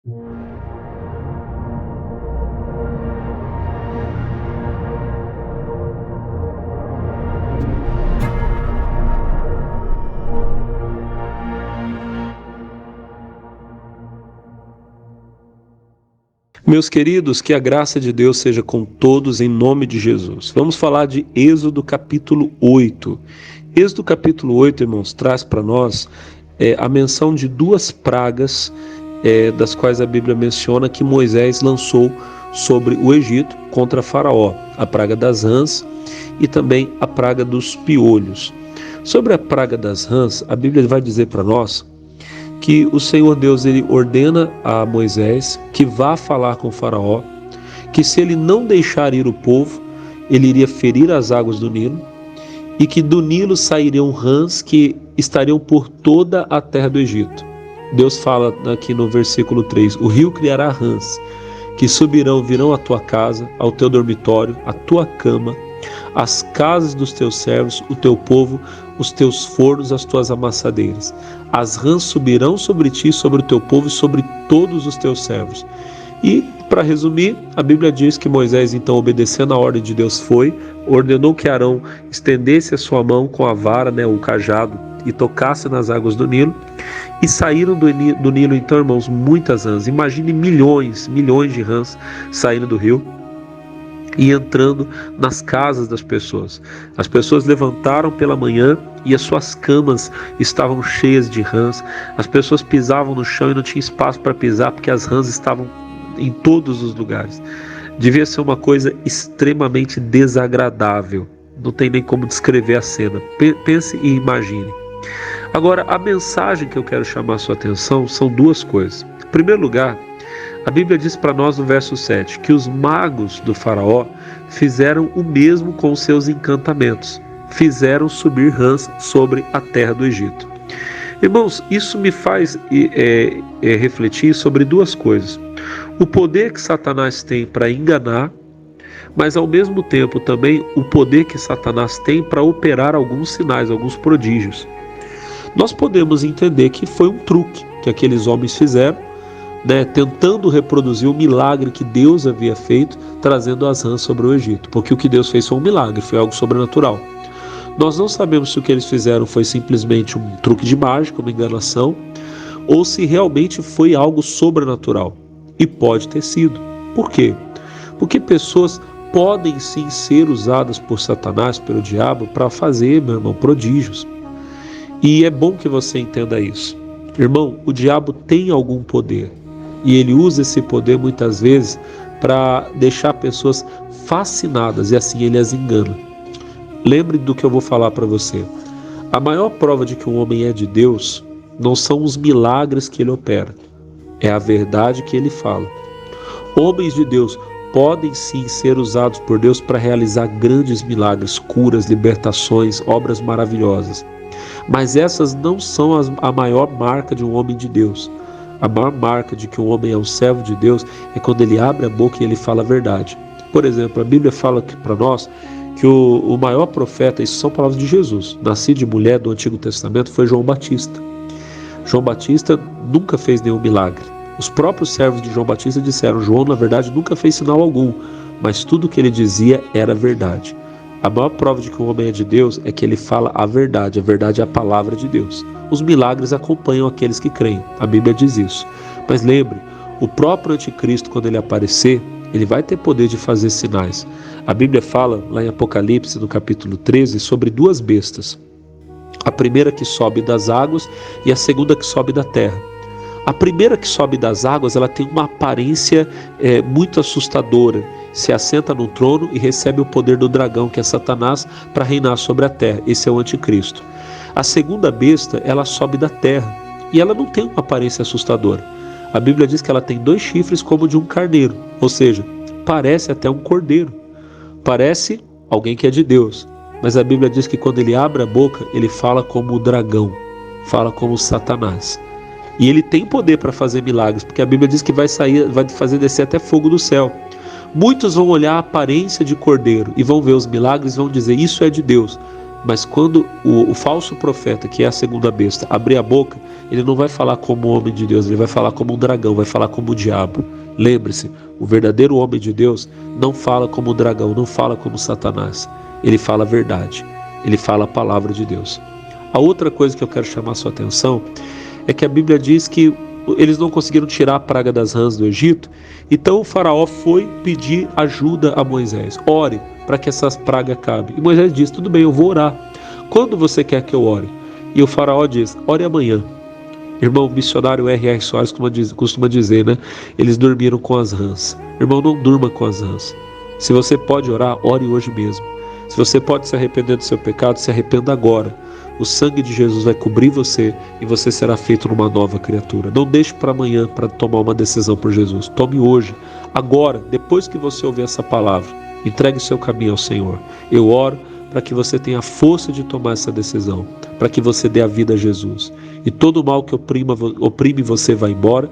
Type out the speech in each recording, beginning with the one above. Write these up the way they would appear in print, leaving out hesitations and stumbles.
Meus queridos, que a graça de Deus seja com todos em nome de Jesus. Vamos falar de Êxodo capítulo 8. Êxodo capítulo 8, irmãos, traz para nós a menção de duas pragas das quais a Bíblia menciona que Moisés lançou sobre o Egito contra Faraó. A praga das rãs e também a praga dos piolhos. Sobre a praga das rãs, a Bíblia vai dizer para nós que o Senhor Deus ele ordena a Moisés que vá falar com o Faraó, que se ele não deixar ir o povo, ele iria ferir as águas do Nilo, e que do Nilo sairiam rãs que estariam por toda a terra do Egito. Deus fala aqui no versículo 3, o rio criará rãs, que virão à tua casa, ao teu dormitório, à tua cama, às casas dos teus servos, o teu povo, os teus fornos, as tuas amassadeiras. As rãs subirão sobre ti, sobre o teu povo e sobre todos os teus servos. E, para resumir, a Bíblia diz que Moisés, então, obedecendo a ordem de Deus, ordenou que Arão estendesse a sua mão com a vara, o cajado, e tocasse nas águas do Nilo. E saíram do Nilo, então, irmãos, muitas rãs. Imagine milhões de rãs saindo do rio e entrando nas casas das pessoas. As pessoas levantaram pela manhã e as suas camas estavam cheias de rãs. As pessoas pisavam no chão e não tinha espaço para pisar porque as rãs estavam em todos os lugares. Devia ser uma coisa extremamente desagradável. Não tem nem como descrever a cena. Pense e imagine. Agora, a mensagem que eu quero chamar a sua atenção são duas coisas. Em primeiro lugar, a Bíblia diz para nós no verso 7 que os magos do Faraó fizeram o mesmo com os seus encantamentos. Fizeram subir rãs sobre a terra do Egito. Irmãos, isso me faz refletir sobre duas coisas. O poder que Satanás tem para enganar, mas ao mesmo tempo também o poder que Satanás tem para operar alguns sinais, alguns prodígios. Nós podemos entender que foi um truque que aqueles homens fizeram, tentando reproduzir o milagre que Deus havia feito, trazendo as rãs sobre o Egito, porque o que Deus fez foi um milagre, foi algo sobrenatural. Nós não sabemos se o que eles fizeram foi simplesmente um truque de mágica, uma enganação, ou se realmente foi algo sobrenatural, e pode ter sido. Por quê? Porque pessoas podem sim ser usadas por Satanás, pelo diabo, para fazer, meu irmão, prodígios, e é bom que você entenda isso. Irmão, o diabo tem algum poder, e ele usa esse poder muitas vezes para deixar pessoas fascinadas e assim ele as engana. Lembre do que eu vou falar para você. A maior prova de que um homem é de Deus não são os milagres que ele opera, é a verdade que ele fala. Homens de Deus podem sim ser usados por Deus para realizar grandes milagres, curas, libertações, obras maravilhosas. Mas essas não são a maior marca de um homem de Deus. A maior marca de que um homem é um servo de Deus é quando ele abre a boca e ele fala a verdade. Por exemplo, a Bíblia fala para nós que o maior profeta, isso são palavras de Jesus, nascido de mulher do Antigo Testamento, foi João Batista. João Batista nunca fez nenhum milagre. Os próprios servos de João Batista disseram, João na verdade nunca fez sinal algum, mas tudo que ele dizia era verdade. A maior prova de que um homem é de Deus é que ele fala a verdade é a palavra de Deus. Os milagres acompanham aqueles que creem, a Bíblia diz isso. Mas lembre, o próprio anticristo, quando ele aparecer, ele vai ter poder de fazer sinais. A Bíblia fala, lá em Apocalipse, no capítulo 13, sobre duas bestas. A primeira que sobe das águas e a segunda que sobe da terra. A primeira que sobe das águas, ela tem uma aparência muito assustadora. Se assenta no trono e recebe o poder do dragão, que é Satanás, para reinar sobre a terra. Esse é o anticristo. A segunda besta, ela sobe da terra e ela não tem uma aparência assustadora. A Bíblia diz que ela tem 2 chifres como de um carneiro, ou seja, parece até um cordeiro. Parece alguém que é de Deus. Mas a Bíblia diz que quando ele abre a boca, ele fala como o dragão, fala como Satanás. E ele tem poder para fazer milagres, porque a Bíblia diz que vai fazer descer até fogo do céu. Muitos vão olhar a aparência de cordeiro e vão ver os milagres e vão dizer, isso é de Deus. Mas quando o falso profeta, que é a segunda besta, abrir a boca, ele não vai falar como o homem de Deus, ele vai falar como um dragão, vai falar como o diabo. Lembre-se, o verdadeiro homem de Deus não fala como o dragão, não fala como Satanás. Ele fala a verdade, ele fala a palavra de Deus. A outra coisa que eu quero chamar a sua atenção é que a Bíblia diz que eles não conseguiram tirar a praga das rãs do Egito, então o faraó foi pedir ajuda a Moisés. Ore para que essas pragas acabem. E Moisés disse, tudo bem, eu vou orar. Quando você quer que eu ore? E o faraó diz, ore amanhã. Irmão, o missionário R.R. Soares costuma dizer, né? Eles dormiram com as rãs. Irmão, não durma com as rãs. Se você pode orar, ore hoje mesmo. Se você pode se arrepender do seu pecado, se arrependa agora. O sangue de Jesus vai cobrir você e você será feito numa nova criatura. Não deixe para amanhã para tomar uma decisão por Jesus. Tome hoje, agora, depois que você ouvir essa palavra. Entregue o seu caminho ao Senhor. Eu oro para que você tenha a força de tomar essa decisão, para que você dê a vida a Jesus. E todo o mal que oprime você vai embora,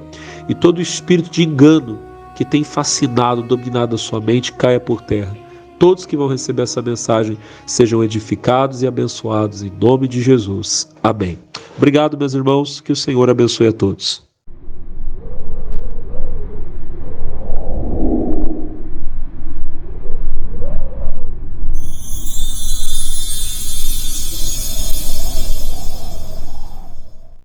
e todo espírito de engano que tem fascinado, dominado a sua mente, caia por terra. Todos que vão receber essa mensagem sejam edificados e abençoados em nome de Jesus. Amém. Obrigado, meus irmãos, que o Senhor abençoe a todos.